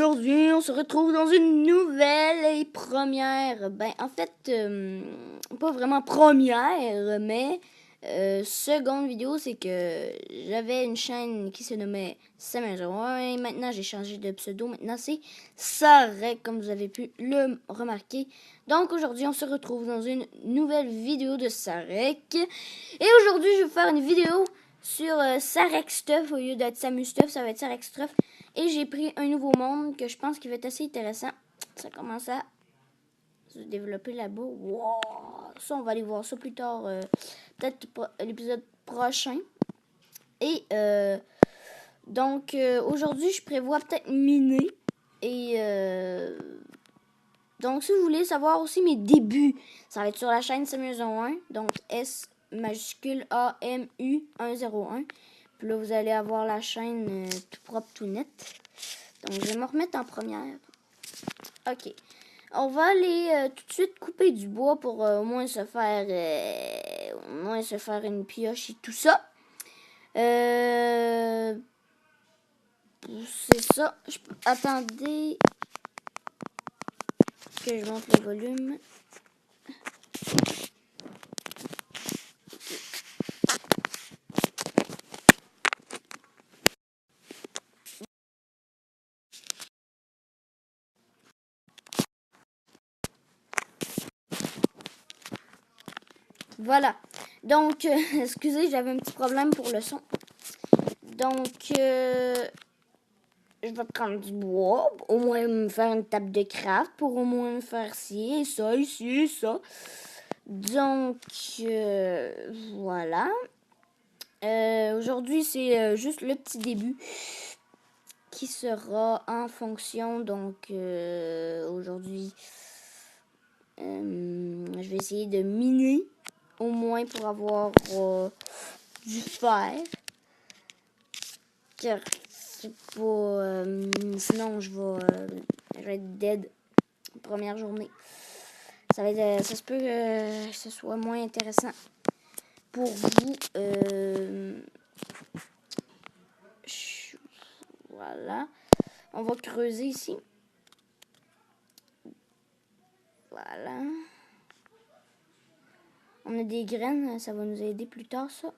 aujourd'hui, on se retrouve dans une nouvelle et première, en fait, pas vraiment première, mais seconde vidéo, c'est que j'avais une chaîne qui se nommait Samuel01 et maintenant j'ai changé de pseudo, maintenant c'est Sarek, comme vous avez pu le remarquer. Donc aujourd'hui, on se retrouve dans une nouvelle vidéo de Sarek et aujourd'hui, je vais faire une vidéo sur Sarek Stuff au lieu d'être Samu Stuff, ça va être Sarek Stuff. Et j'ai pris un nouveau monde que je pense qui va être assez intéressant. Ça commence à se développer là-bas. Wow! Ça, on va aller voir ça plus tard. Peut-être l'épisode prochain. Et donc, aujourd'hui, je prévois peut-être miner. Et donc, si vous voulez savoir aussi mes débuts, ça va être sur la chaîne Samu01. Donc, S majuscule AMU 101. Puis là, vous allez avoir la chaîne tout propre, tout net. Donc, je vais me remettre en première. OK. On va aller tout de suite couper du bois pour au moins se faire une pioche et tout ça. C'est ça. Attendez que je monte le volume. Voilà. Donc, excusez, j'avais un petit problème pour le son. Donc, je vais prendre du bois, au moins me faire une table de craft pour au moins me faire ci et ça, ici et ça. Donc, voilà. Aujourd'hui, c'est juste le petit début qui sera en fonction. Donc, aujourd'hui, je vais essayer de miner au moins pour avoir du fer. Car c'est pas... sinon, je vais être dead première journée. Ça se peut que ce soit moins intéressant pour vous. Voilà. On va creuser ici. Voilà. On a des graines, ça va nous aider plus tard, ça.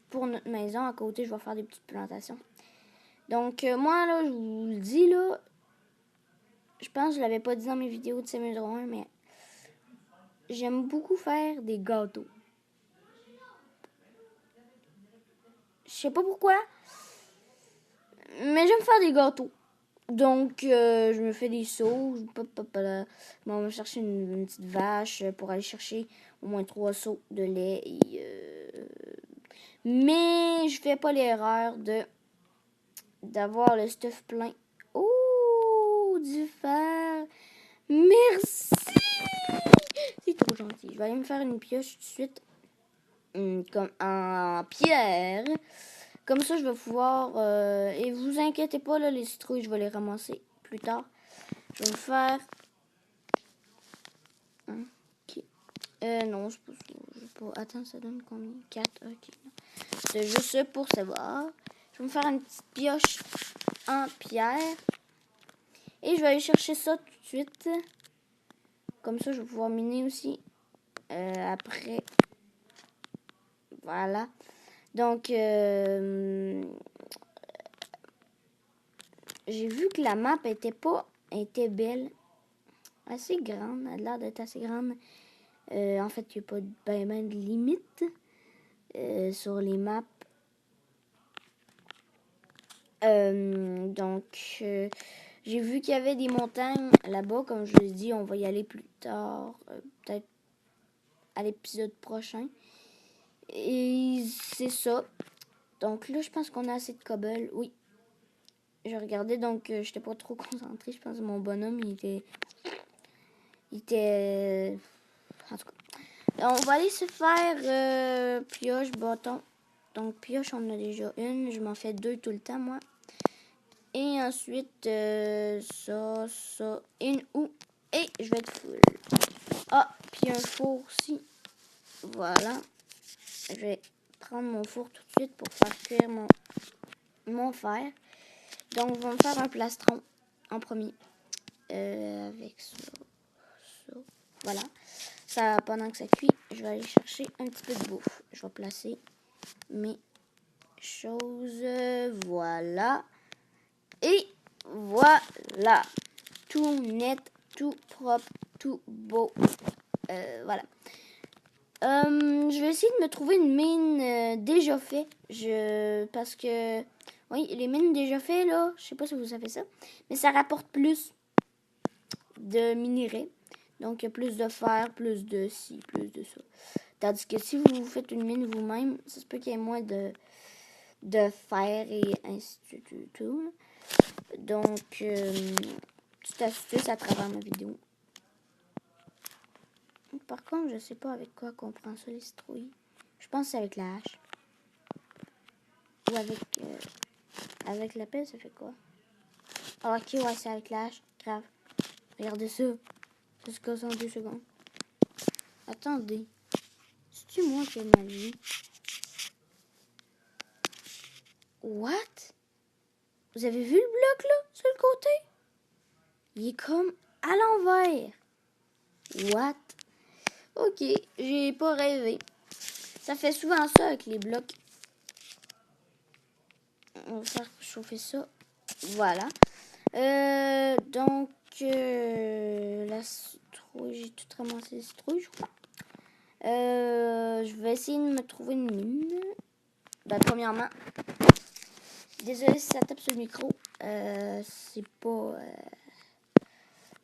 Pour notre maison, à côté, je vais faire des petites plantations. Donc, moi, là, je vous le dis, là, je pense que je l'avais pas dit dans mes vidéos de Samuel01, mais j'aime beaucoup faire des gâteaux. Je sais pas pourquoi, mais j'aime faire des gâteaux. Donc, je me fais des seaux. On va chercher une petite vache pour aller chercher au moins 3 seaux de lait. Mais je fais pas l'erreur d'avoir le stuff plein. Oh, du fer. Merci. C'est trop gentil. Je vais aller me faire une pioche tout de suite. Comme en pierre. Comme ça, je vais pouvoir... et vous inquiétez pas, là, les citrouilles, je vais les ramasser plus tard. Je vais me faire... Ok. Non, c'est pas ça. Je vais pas... Attends, ça donne combien? 4, ok. C'est juste pour savoir. Je vais me faire une petite pioche en pierre. Et je vais aller chercher ça tout de suite. Comme ça, je vais pouvoir miner aussi. Après. Voilà. Donc, j'ai vu que la map était belle. Assez grande. Elle a l'air d'être assez grande. En fait, il n'y a pas ben de limite sur les maps. Donc, j'ai vu qu'il y avait des montagnes là-bas. Comme je l'ai dit, on va y aller plus tard. Peut-être à l'épisode prochain. Et c'est ça. Donc là, je pense qu'on a assez de cobble. Oui. Je regardais, donc j'étais pas trop concentrée. Je pense que mon bonhomme, il était... En tout cas. On va aller se faire pioche, bâton. Donc pioche, on en a déjà une. Je m'en fais 2 tout le temps, moi. Et ensuite, ça, une ou. Et je vais être full. Ah, puis un four aussi. Voilà. Je vais prendre mon four tout de suite pour faire cuire mon fer. Donc, on va me faire un plastron. en premier. Avec ça. Voilà. Ça, pendant que ça cuit, je vais aller chercher un petit peu de bouffe. Je vais placer mes choses. Voilà. Et voilà. Tout net, tout propre, tout beau. Voilà. Je vais essayer de me trouver une mine déjà faite. Parce que, oui, les mines déjà faites, là, je sais pas si vous savez ça, mais ça rapporte plus de minerais. Donc, il y a plus de fer, plus de ci, plus de ça. Tandis que si vous faites une mine vous-même, ça se peut qu'il y ait moins de fer et ainsi de tout. Donc, petite astuce à travers ma vidéo. Par contre, je sais pas avec quoi qu'on prend ça, les citrouilles. Je pense que c'est avec la hache. Ou avec la pelle, ça fait quoi? Ah, ok, ouais, c'est avec la hache. Grave. Regardez ça. Ça se casse en 2 secondes. Attendez. C'est-tu moi qui ai mal vu? What? Vous avez vu le bloc, là, sur le côté? Il est comme à l'envers. What? Ok, j'ai pas rêvé. Ça fait souvent ça avec les blocs. On va faire chauffer ça. Voilà. Donc, la citrouille, j'ai tout ramassé les citrouilles, je crois. Je vais essayer de me trouver une mine. Ben, premièrement, désolé si ça tape sur le micro. C'est pas...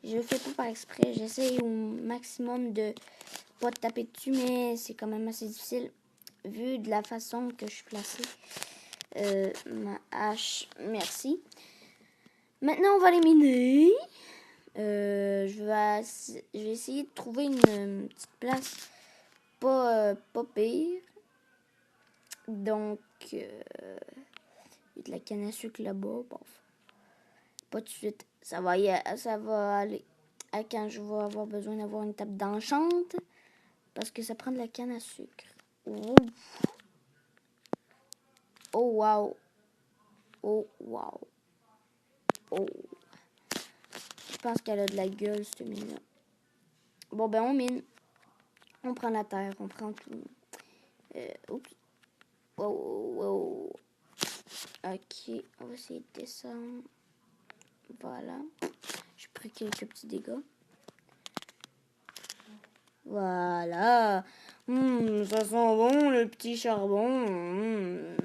je le fais pas par exprès. J'essaye au maximum de pas taper dessus, mais c'est quand même assez difficile vu de la façon que je suis placée. Ma hache, merci. Maintenant, on va les miner. Je vais essayer de trouver une petite place pas pire. Donc, il y a de la canne à sucre là-bas. Bon, pas tout de suite. Ça va aller à quand je vais avoir besoin d'avoir une table d'enchante. Parce que ça prend de la canne à sucre. Oh, oh wow. Oh wow. Oh. Je pense qu'elle a de la gueule, cette mine-là. Bon, ben, on mine. On prend la terre, on prend tout. Oups. Wow. Ok, on va essayer de descendre. Voilà. J'ai pris quelques petits dégâts. Voilà. Ça sent bon, le petit charbon.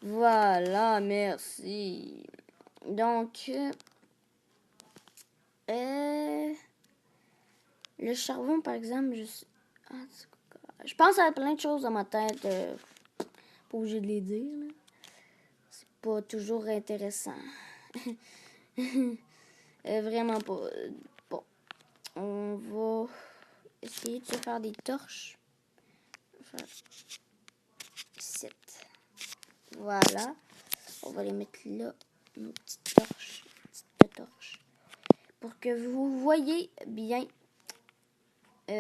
Voilà, merci. Donc, le charbon, par exemple, je pense à plein de choses dans ma tête. Pas obligé de les dire. Là. C'est pas toujours intéressant. Vraiment pas. Bon, on va essayer de se faire des torches. Ici. Voilà. On va les mettre là. Une petite torche. Pour que vous voyez bien. Je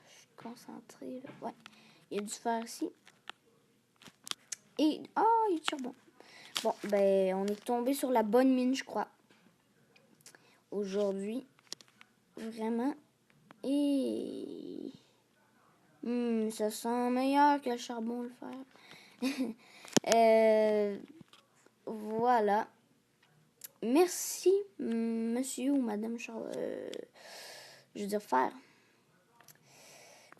suis concentrée. Là. Ouais. Il y a du fer ici. Et. Ah, il est charbon. Bon, ben, on est tombé sur la bonne mine, je crois. Aujourd'hui. Vraiment. Et. Ça sent meilleur que le charbon, le fer. Voilà. Merci, monsieur ou madame je veux dire fer.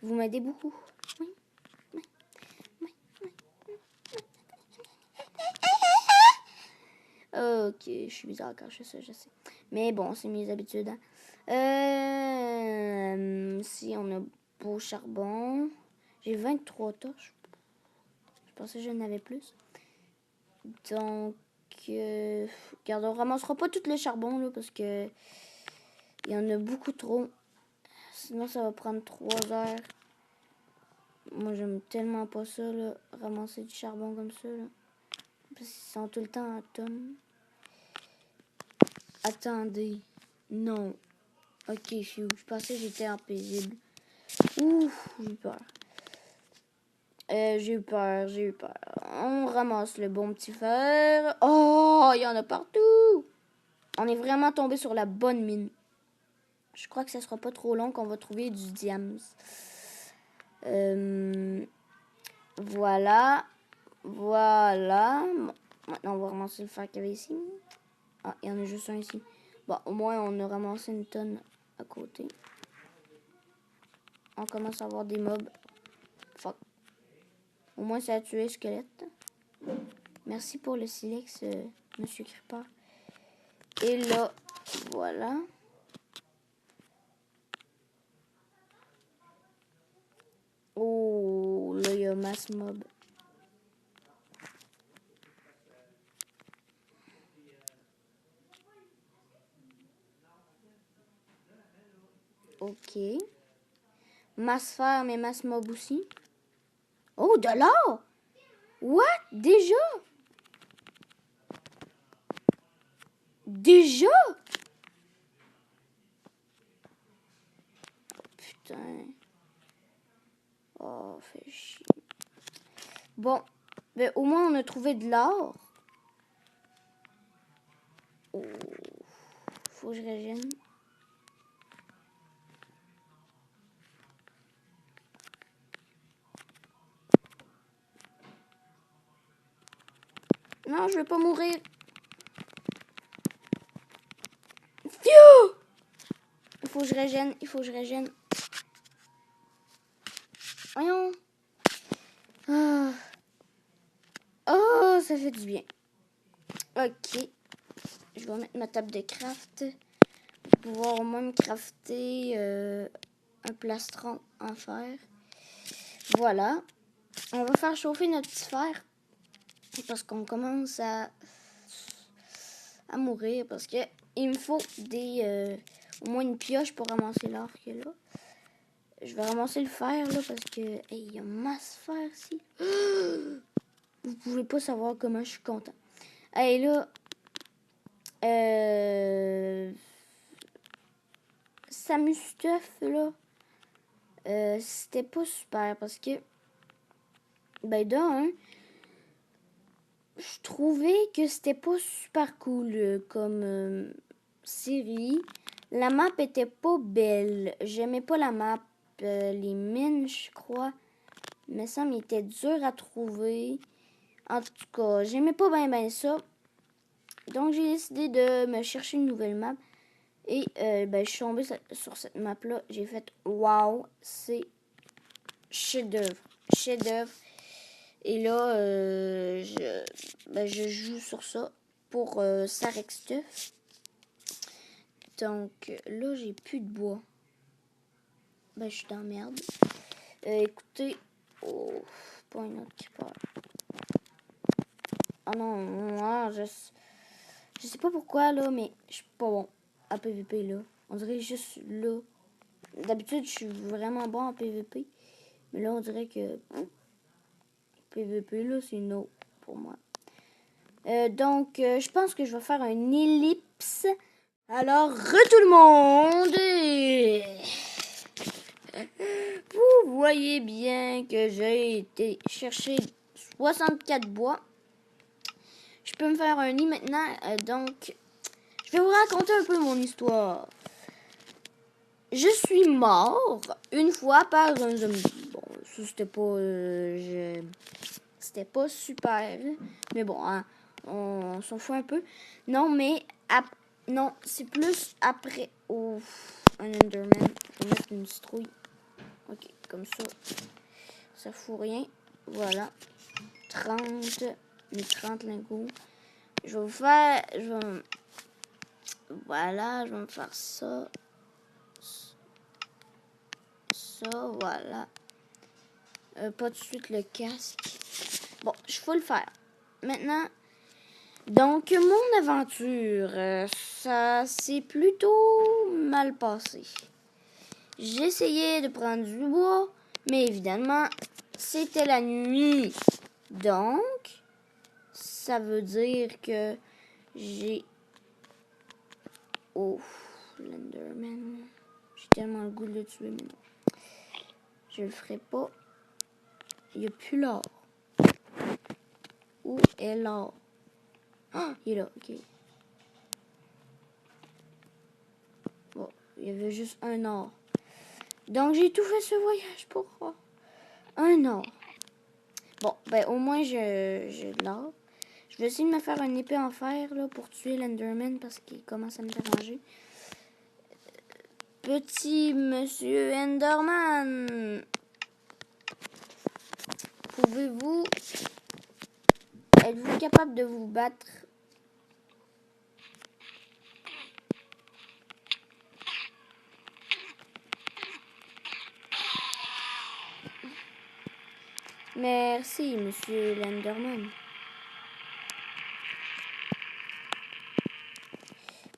Vous m'aidez beaucoup. Oui. Ok, je suis bizarre quand je fais ça, je sais. Mais bon, c'est mes habitudes. Hein. Si on a beau charbon. J'ai 23 torches. Je pensais que j'en avais plus. Donc, regarde, on ramassera pas tout le charbon, là, parce que il y en a beaucoup trop. Sinon, ça va prendre 3 heures. Moi, j'aime tellement pas ça, là, ramasser du charbon comme ça, là. Parce qu'ils sont tout le temps en tonnes. Attendez. Non. Ok, phew. Je pensais que j'étais en paisible. Ouf, j'ai eu peur. J'ai eu peur. On ramasse le bon petit fer. Oh, il y en a partout. On est vraiment tombé sur la bonne mine. Je crois que ça sera pas trop long qu'on va trouver du diams. Voilà. Voilà. Maintenant, on va ramasser le fer qu'il y avait ici. Ah, il y en a juste un ici. Bon, au moins, on a ramassé une tonne à côté. On commence à avoir des mobs. Fuck. Au moins, ça a tué le squelette. Merci pour le silex, Monsieur Creeper. Et là, voilà. Oh, là, il y a masse mob. Ok. Masse fer, mais masse mob aussi. Oh, de l'or! What? Déjà? Déjà? Putain. Oh, fait chier. Bon, ben, au moins on a trouvé de l'or. Oh, faut que je régène. Non, je vais pas mourir. Phew! Il faut que je régène, il faut que je régène. Voyons. Ah. Oh, ça fait du bien. Ok. Je vais mettre ma table de craft. Pour pouvoir au moins me crafter un plastron en fer. Voilà. On va faire chauffer notre petit fer. Parce qu'on commence à mourir. Parce que il me faut au moins une pioche pour ramasser l'or qu'il y a là. Je vais ramasser le fer là parce que il y a masse fer ici. Vous pouvez pas savoir comment je suis content. Hey là, Samus Stuff là, c'était pas super parce que ben d'un, je trouvais que c'était pas super cool comme série. La map était pas belle. J'aimais pas la map. Les mines, je crois. Mais ça m'était dur à trouver. En tout cas, j'aimais pas bien ça. Donc, j'ai décidé de me chercher une nouvelle map. Et ben, je suis tombée sur cette map-là. J'ai fait « Wow, c'est chef-d'œuvre. Chef-d'œuvre. » Et là, je joue sur ça pour Sarek Stuff. Donc, là, j'ai plus de bois. Ben, je suis dans la merde. Écoutez. Oh, pas une autre qui part. Ah non, non, je sais pas pourquoi, là, mais je suis pas bon à PVP, là. On dirait juste là. D'habitude, je suis vraiment bon en PVP. Mais là, on dirait que PVP, là, c'est no pour moi. Donc, je pense que je vais faire un ellipse. Alors, tout le monde! Vous voyez bien que j'ai été chercher 64 bois. Je peux me faire un nid maintenant. Donc, je vais vous raconter un peu mon histoire. Je suis mort une fois par un zombie. Bon, ça c'était pas... C'était pas super. Mais bon, hein, on s'en fout un peu. Non, mais... non, c'est plus après... Oh, un Enderman. Je vais mettre une citrouille. Ok, comme ça. Ça fout rien. Voilà. 30. Les 30 lingots. Je vais vous faire... Voilà, je vais me faire ça. Ça, voilà. Pas tout de suite le casque. Bon, je faut le faire. Maintenant, donc, mon aventure, ça s'est plutôt mal passé. J'essayais de prendre du bois, mais évidemment, c'était la nuit. Donc, ça veut dire que j'ai... Oh, l'Enderman. tellement le goût de le tuer, mais non. Je le ferai pas. Il n'y a plus l'or. Où est l'or? Ah, il est là, ok. Bon, il y avait juste un or. Donc, j'ai tout fait ce voyage pour un or. Bon, ben au moins, j'ai de l'or. Je vais essayer de me faire une épée en fer là, pour tuer l'Enderman parce qu'il commence à me déranger. Petit monsieur Enderman, êtes-vous capable de vous battre? Merci, monsieur l'Enderman.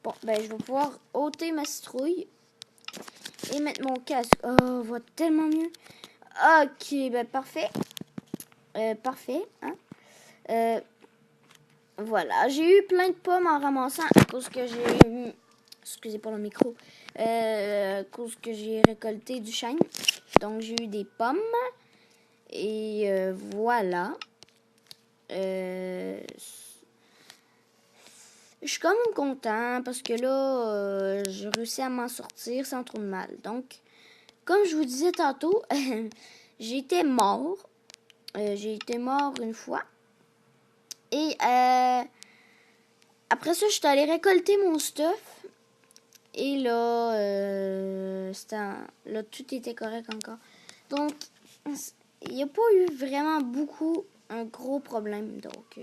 Bon, ben je vais pouvoir ôter ma citrouille et mettre mon casque. Oh, on voit tellement mieux. Ok, ben parfait. Parfait, hein? Voilà, j'ai eu plein de pommes en ramassant à cause que j'ai eu... Excusez pour le micro. À cause que j'ai récolté du chêne. Donc, j'ai eu des pommes. Et voilà. Je suis quand même content parce que là, j'ai réussi à m'en sortir sans trop de mal. Donc, comme je vous disais tantôt, j'ai été mort. J'ai été mort une fois. Et après ça, je suis allée récolter mon stuff. Et là, là, tout était correct encore. Donc, il n'y a pas eu vraiment un gros problème. Donc,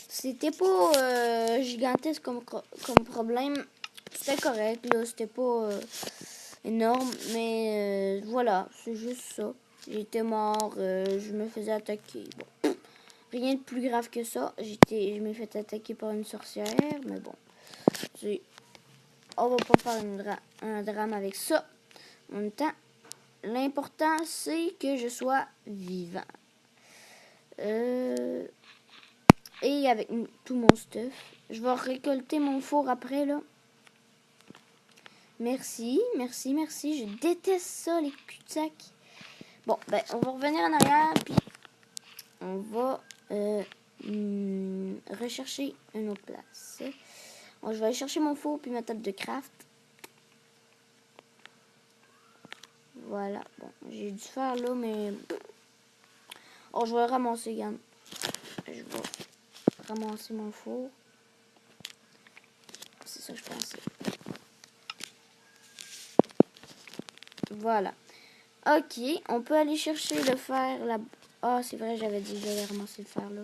c'était pas gigantesque comme problème. C'était correct, là. C'était pas énorme. Mais voilà, c'est juste ça. J'étais mort, je me faisais attaquer. Bon, rien de plus grave que ça. Je m'ai fait attaquer par une sorcière, mais bon. On va pas faire un drame avec ça. En même temps, l'important, c'est que je sois vivant. Et avec tout mon stuff. Je vais récolter mon four après, là. Merci, merci, merci. Je déteste ça, les cul-de-sac. Bon, ben, on va revenir en arrière, puis on va rechercher une autre place. Bon, je vais aller chercher mon four, puis ma table de craft. Voilà, bon, j'ai dû faire là, mais... Oh, je vais ramasser, gamme. Je vais ramasser mon four. C'est ça que je pensais. Voilà. Ok, on peut aller chercher le fer là. Ah, c'est vrai, j'avais dit que j'allais ramasser le fer là.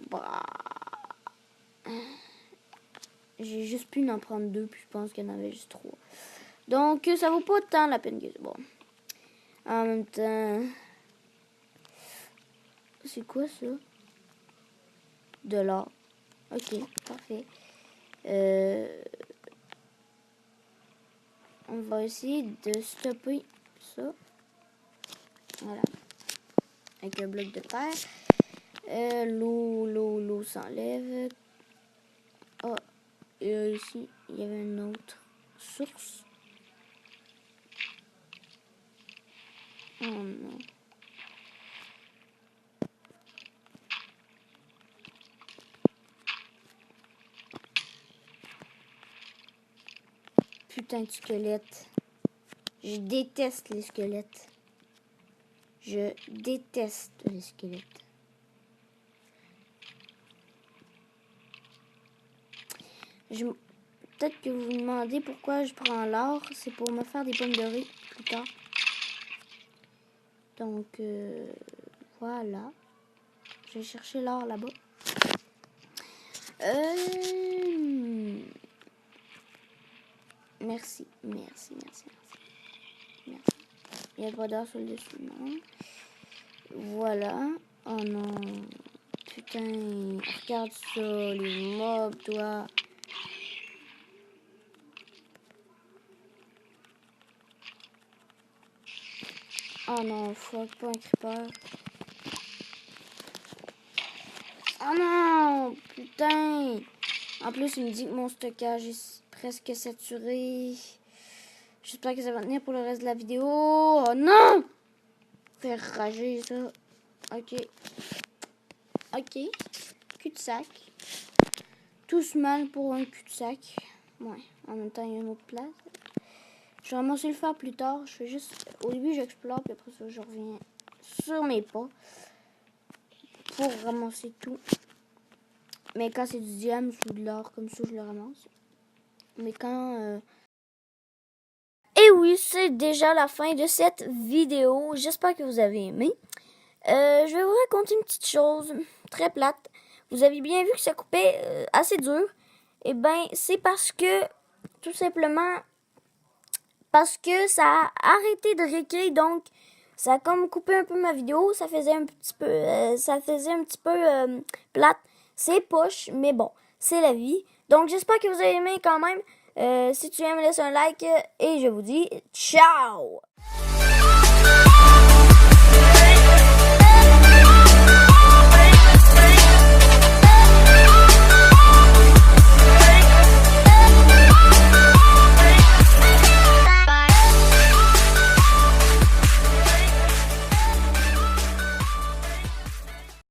Bah... J'ai juste pu en prendre 2, puis je pense qu'il y en avait juste 3. Donc, ça vaut pas tant la peine que... Bon. En même temps... C'est quoi ça? De l'or. Ok, parfait. On va essayer de stopper ça. Voilà. Avec un bloc de fer. L'eau s'enlève. Oh, et ici, il y avait une autre source. Oh non. Putain de squelette. Je déteste les squelettes. Je déteste les squelettes. Peut-être que vous vous demandez pourquoi je prends l'or. C'est pour me faire des pommes de riz plus tard. Donc, voilà. Je vais chercher l'or là-bas. Merci. Il n'y a pas d'or sur le dessus, non. Voilà. Oh non. Putain. Regarde ça, les mobs, toi. Oh non, fuck, pas un creeper. Oh non, putain. En plus, il me dit que mon stockage est presque saturé. J'espère que ça va tenir pour le reste de la vidéo. Oh non! Faire rager ça. Ok. Ok. Cul-de-sac. Tous mal pour un cul-de-sac. Ouais. En même temps, il y a une autre place. Je vais ramasser le fer plus tard. Je fais juste... Au début, j'explore. Puis après ça, je reviens sur mes pas. Pour ramasser tout. Mais quand c'est du diamant ou de l'or, comme ça, je le ramasse. Mais quand... Et oui, c'est déjà la fin de cette vidéo. J'espère que vous avez aimé. Je vais vous raconter une petite chose très plate. Vous avez bien vu que ça coupait assez dur. Eh bien, c'est parce que, tout simplement, parce que ça a arrêté de récréer. Donc, ça a comme coupé un peu ma vidéo. Ça faisait un petit peu, plate. C'est poche, mais bon, c'est la vie. Donc, j'espère que vous avez aimé quand même. Si tu aimes, laisse un like et je vous dis ciao!